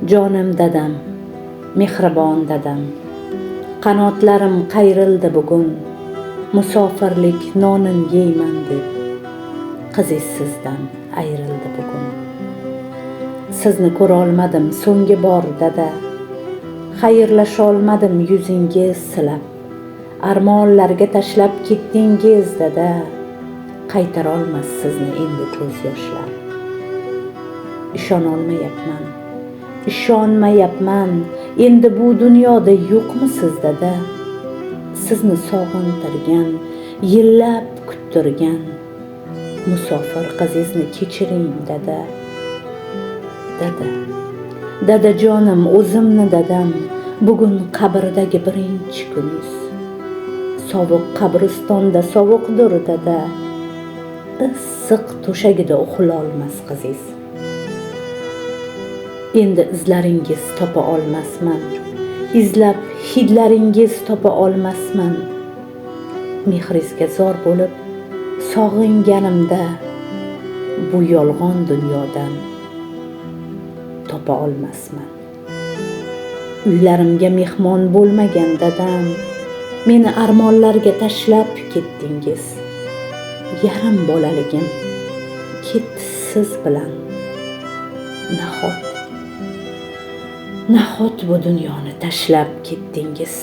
Jonim dadam, mehribon dadam, qanotlarim qayrildi bugun, musofirlik nonin yeyman deb, qiziz sizdan ayrildi bugun. Sizni ko'rolmadim so'nggi bor dada, xayrlasholmadim yuzingiz silab, armonlarga tashlab ketdingiz dada, qaytarolmas sizni endi ko'z yoshlar. Ishonmayapman, endi bu dunyoda yo'qmisiz dada, sizni sog'intirgan, yillab kuttirgan musofir qizingizni kechiring dada. Dada jonim, o'zimni dadam, bugun qabrdagi birinchi kuningiz. Sovuq qabristonda sovuqdir dada, issiq to'shagida uxlolmas qizingiz. Endi izlaringiz topa olmasman, izlab hidlaringiz topa olmasman. Mehringizga zor bo'lib sog'inganimda, bu yolg'on dunyodan topa olmasman. Uylarimga mehmon bo'lmagan dadam, meni armonlarga tashlab ketdingiz. Yarim bolaligim ketdi siz bilan. Nahot bu dunyoni tashlab ketdingiz.